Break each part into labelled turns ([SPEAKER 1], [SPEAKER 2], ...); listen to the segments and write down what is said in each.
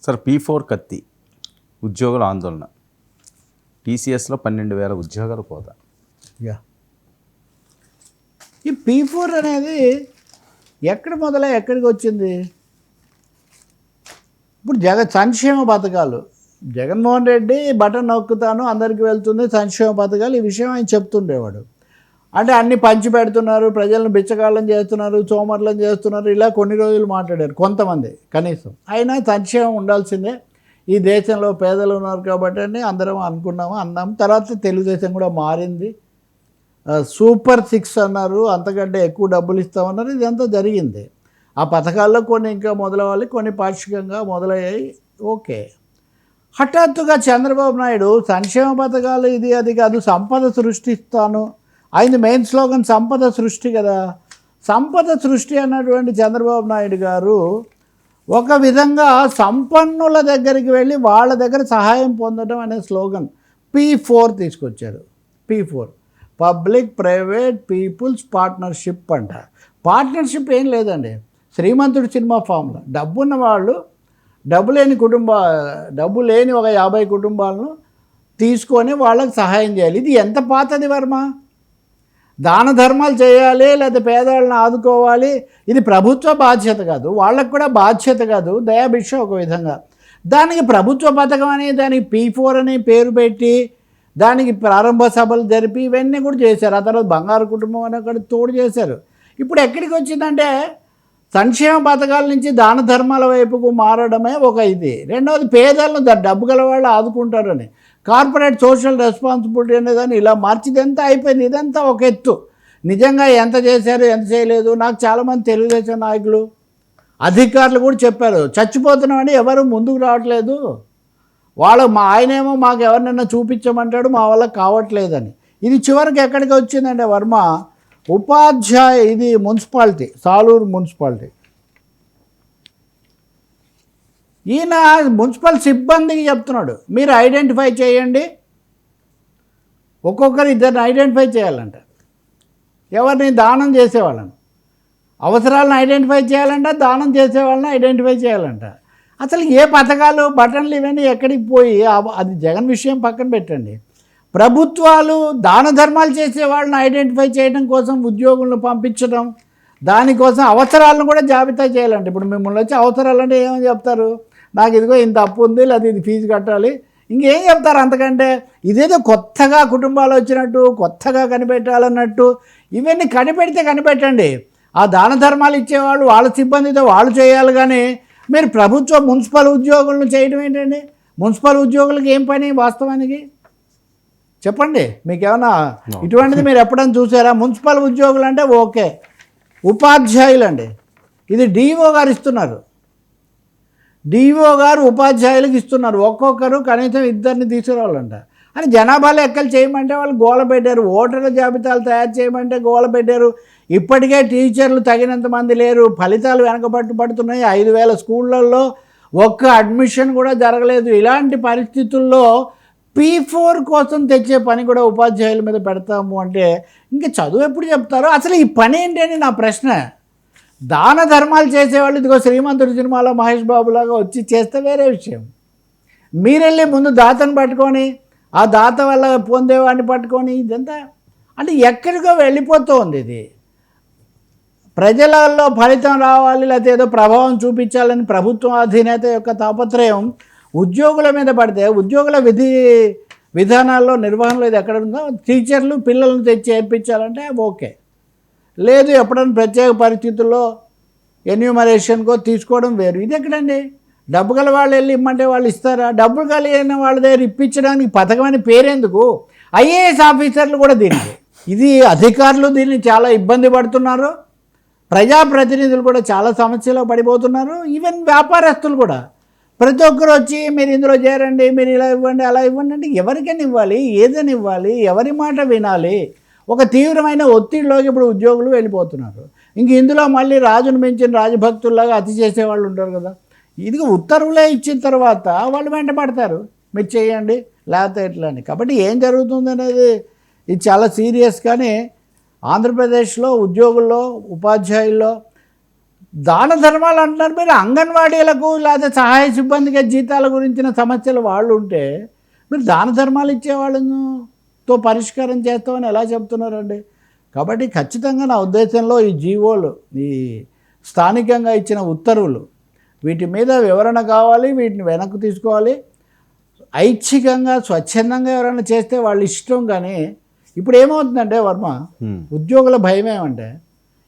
[SPEAKER 1] Sir P4 కత్తి ఉద్యోగుల ఆందోళన, టీసీఎస్లో 12,000 ఉద్యోగాలు పోతా.
[SPEAKER 2] యా, ఈ P4 అనేది ఎక్కడ మొదలై ఎక్కడికి వచ్చింది? ఇప్పుడు సంక్షేమ పథకాలు, జగన్మోహన్ రెడ్డి బటన్ నొక్కుతాను అందరికి వెళ్తుంది సంక్షేమ పథకాలు, ఈ విషయం ఆయన చెప్తుండేవాడు. అంటే అన్ని పంచి పెడుతున్నారు, ప్రజలను బిచ్చగాళ్ళని చేస్తున్నారు, సోమర్లను చేస్తున్నారు, ఇలా కొన్ని రోజులు మాట్లాడారు కొంతమంది. కనీసం అయినా సంక్షేమం ఉండాల్సిందే, ఈ దేశంలో పేదలు ఉన్నారు కాబట్టి అని అందరం అన్నాము. తర్వాత తెలుగుదేశం కూడా మారింది, సూపర్ 6 అన్నారు, అంతకంటే ఎక్కువ డబ్బులు ఇస్తామన్నారు. ఇదంతా జరిగింది. ఆ పథకాల్లో కొన్ని ఇంకా మొదలవ్వాలి, కొన్ని పాక్షికంగా మొదలయ్యాయి. ఓకే, హఠాత్తుగా చంద్రబాబు నాయుడు సంక్షేమ పథకాలు ఇది అది కాదు, సంపద సృష్టిస్తాను. ఆయన మెయిన్ స్లోగన్ సంపద సృష్టి కదా. సంపద సృష్టి అన్నటువంటి చంద్రబాబు నాయుడు గారు ఒక విధంగా సంపన్నుల దగ్గరికి వెళ్ళి వాళ్ళ దగ్గర సహాయం పొందడం అనే స్లోగన్ P4 తీసుకొచ్చారు. P4 public private people's partnership అంట. పార్ట్నర్షిప్ ఏం లేదండి, శ్రీమంతుడు సినిమా ఫామ్లో డబ్బున్న వాళ్ళు డబ్బు లేని ఒక 50 కుటుంబాలను తీసుకొని వాళ్ళకి సహాయం చేయాలి. ఇది ఎంత పాతది వర్మ? దాన ధర్మాలు చేయాలి, లేదా పేదవాళ్ళని ఆదుకోవాలి, ఇది ప్రభుత్వ బాధ్యత కాదు, వాళ్ళకు కూడా బాధ్యత కాదు, దయాభిక్ష ఒక విధంగా. దానికి ప్రభుత్వ పథకం అని దానికి P4 అని పేరు పెట్టి దానికి ప్రారంభ సభలు జరిపి ఇవన్నీ కూడా చేశారు. ఆ తర్వాత బంగారు కుటుంబం అని ఒకటి తోడు చేశారు. ఇప్పుడు ఎక్కడికి వచ్చిందంటే సంక్షేమ పథకాల నుంచి దాన ధర్మాల వైపుకు మారడమే ఒక ఇది. రెండవది పేదలను డబ్బు గల వాళ్ళు ఆదుకుంటారని కార్పొరేట్ సోషల్ రెస్పాన్సిబిలిటీ అనేదాన్ని ఇలా మార్చిదంతా అయిపోయింది. ఇదంతా ఒక ఎత్తు. నిజంగా ఎంత చేశారు ఎంత చేయలేదు నాకు చాలామంది తెలుగుదేశం నాయకులు అధికారులు కూడా చెప్పారు, చచ్చిపోతున్నామని ఎవరు ముందుకు రావట్లేదు, ఆయనేమో మాకు ఎవరినైనా చూపించమంటాడు, మా వల్ల కావట్లేదని. ఇది చివరికి ఎక్కడికి వచ్చిందంటే వర్మ, ఉపాధ్యాయ ఇది మున్సిపాలిటీ, సాలూరు మున్సిపాలిటీ, ఈయన మున్సిపల్ సిబ్బందికి చెప్తున్నాడు మీరు ఐడెంటిఫై చేయండి, ఒక్కొక్కరు ఇద్దరిని ఐడెంటిఫై చేయాలంట, ఎవరిని దానం చేసేవాళ్ళని, అవసరాలను ఐడెంటిఫై చేయాలంట, దానం చేసేవాళ్ళని ఐడెంటిఫై చేయాలంట. అసలు ఏ పథకాలు బటన్లు ఇవన్నీ ఎక్కడికి పోయి, అది జగన్ విషయం పక్కన పెట్టండి, ప్రభుత్వాలు దాన ధర్మాలు చేసే వాళ్ళని ఐడెంటిఫై చేయడం కోసం ఉద్యోగులను పంపించడం, దానికోసం అవసరాలను కూడా జాబితా చేయాలంటే. ఇప్పుడు మిమ్మల్ని వచ్చి అవసరాలంటే ఏమని చెప్తారు, నాకు ఇదిగో ఇంత అప్పు ఉంది, లేదా ఇది ఫీజు కట్టాలి, ఇంకేం చెప్తారు అంతకంటే. ఇదేదో కొత్తగా కుటుంబాలు వచ్చినట్టు, కొత్తగా కనిపెట్టాలన్నట్టు. ఇవన్నీ కనిపెట్టండి. ఆ దాన ధర్మాలు ఇచ్చేవాళ్ళు వాళ్ళ సిబ్బందితో వాళ్ళు చేయాలి, కానీ మీరు ప్రభుత్వ మున్సిపల్ ఉద్యోగులను చేయడం ఏంటండి? మున్సిపల్ ఉద్యోగులకు ఏం పని వాస్తవానికి చెప్పండి, మీకేమన్నా ఇటువంటిది మీరు ఎప్పుడైనా చూసారా? మున్సిపల్ ఉద్యోగులు అంటే ఓకే, ఉపాధ్యాయులు అండి, ఇది డిఓ గారు ఇస్తున్నారు, డిఓ గారు ఉపాధ్యాయులకు ఇస్తున్నారు, ఒక్కొక్కరు కనీసం 2 తీసుకురావాలంట. అని జనాభా లెక్కలు చేయమంటే వాళ్ళు గోల పెట్టారు, ఓటర్ల జాబితాలు తయారు చేయమంటే గోల పెట్టారు. ఇప్పటికే టీచర్లు తగినంత మంది లేరు, ఫలితాలు వెనకబట్టుబడుతున్నాయి, 5,000 స్కూళ్ళల్లో ఒక్క అడ్మిషన్ కూడా జరగలేదు. ఇలాంటి పరిస్థితుల్లో P4 కోసం తెచ్చే పని కూడా ఉపాధ్యాయుల మీద పెడతాము అంటే ఇంకా చదువు ఎప్పుడు చెప్తారో? అసలు ఈ పని ఏంటి అని నా ప్రశ్న. దాన ధర్మాలు చేసేవాళ్ళు ఇదిగో శ్రీమంతుడి సినిమాలో మహేష్ బాబులాగా వచ్చి చేస్తే వేరే విషయం. మీరెళ్ళి ముందు దాతను పట్టుకొని ఆ దాత వల్ల పొందేవాడిని పట్టుకొని ఇదంతా అంటే ఎక్కడికో వెళ్ళిపోతుంది. ఇది ప్రజలలో ఫలితం రావాలి, లేకపోతే ఏదో ప్రభావం చూపించాలని ప్రభుత్వం అధినేత యొక్క తాపత్రయం ఉద్యోగుల మీద పడితే, ఉద్యోగుల విధానాల్లో నిర్వహణలో ఇది ఎక్కడ ఉందో, టీచర్లు పిల్లలను తెచ్చి చేర్పించాలంటే ఓకే, లేదు ఎప్పుడైనా ప్రత్యేక పరిస్థితుల్లో ఎన్యూమరేషన్కో తీసుకోవడం వేరు. ఇది ఎక్కడండి? డబ్బు గల వాళ్ళు వెళ్ళి ఇమ్మంటే వాళ్ళు ఇస్తారా? డబ్బులు కలిగిన వాళ్ళ దగ్గర ఇప్పించడానికి పథకం అని పేరెందుకు? ఐఏఎస్ ఆఫీసర్లు కూడా ఇది అధికారులు దీన్ని చాలా ఇబ్బంది పడుతున్నారు, ప్రజాప్రతినిధులు కూడా చాలా సమస్యలో పడిపోతున్నారు, ఈవెన్ వ్యాపారస్తులు కూడా. ప్రతి ఒక్కరు వచ్చి మీరు ఇందులో చేరండి, మీరు ఇలా ఇవ్వండి అలా ఇవ్వండి అంటే ఎవరికైనా ఇవ్వాలి, ఏదైనా ఇవ్వాలి, ఎవరి మాట వినాలి? ఒక తీవ్రమైన ఒత్తిడిలోకి ఇప్పుడు ఉద్యోగులు వెళ్ళిపోతున్నారు. ఇంక ఇందులో మళ్ళీ రాజును మించిన రాజభక్తుల్లాగా అతి చేసేవాళ్ళు ఉంటారు కదా. ఇదిగో ఉత్తర్వులే ఇచ్చిన తర్వాత వాళ్ళు వెంట పడతారు, మీరు చేయండి లేకపోతే ఎట్లా అని. కాబట్టి ఏం జరుగుతుంది అనేది ఇది చాలా సీరియస్. కానీ ఆంధ్రప్రదేశ్లో ఉద్యోగుల్లో ఉపాధ్యాయుల్లో దాన ధర్మాలు అంటున్నారు మీరు. అంగన్వాడీలకు లేదా సహాయ సిబ్బందికి జీతాల గురించిన సమస్యలు వాళ్ళు ఉంటే మీరు దాన ధర్మాలు ఇచ్చేవాళ్ళతో పరిష్కారం చేస్తామని ఎలా చెప్తున్నారండి? కాబట్టి ఖచ్చితంగా నా ఉద్దేశంలో ఈ జీవోలు, ఈ స్థానికంగా ఇచ్చిన ఉత్తర్వులు, వీటి మీద వివరణ కావాలి, వీటిని వెనక్కి తీసుకోవాలి. ఐచ్ఛికంగా స్వచ్ఛందంగా ఎవరైనా చేస్తే వాళ్ళ ఇష్టం. కానీ ఇప్పుడు ఏమవుతుందంటే వర్మ, ఉద్యోగుల భయం ఏమంటే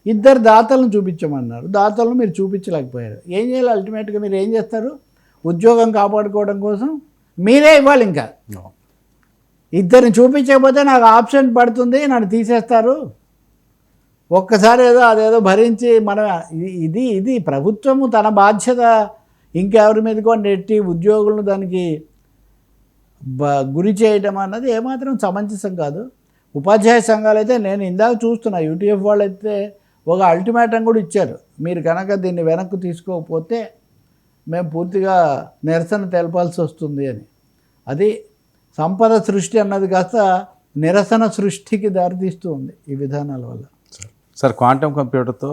[SPEAKER 2] ఇద్దరు దాతలను చూపించమన్నారు, దాతలను మీరు చూపించలేకపోయారు. ఏం చేయాలి? అల్టిమేట్గా మీరు ఏం చేస్తారు? ఉద్యోగం కాపాడుకోవడం కోసం మీరే ఇవ్వాలి. ఇంకా ఇద్దరిని చూపించకపోతే నాకు ఆబ్సెంట్ పడుతుంది, నన్ను తీసేస్తారు. ఒక్కసారి అదేదో భరించి మనం ఇది ప్రభుత్వము తన బాధ్యత ఇంకెవరి మీదకో నెట్టి ఉద్యోగులను దానికి గురి చేయడం అన్నది ఏమాత్రం సమంజసం కాదు. ఉపాధ్యాయ సంఘాలు అయితే నేను ఇందాక చూస్తున్నా, యూటీఎఫ్ వాళ్ళు అయితే ఒక అల్టిమేటం కూడా ఇచ్చారు, మీరు కనుక దీన్ని వెనక్కి తీసుకోకపోతే మేము పూర్తిగా నిరసన తెలపాల్సి వస్తుంది అని. అది సంపద సృష్టి అన్నది కాస్త నిరసన సృష్టికి దారితీస్తూ ఉంది ఈ విధానాల వల్ల.
[SPEAKER 1] Sir quantum కంప్యూటర్తో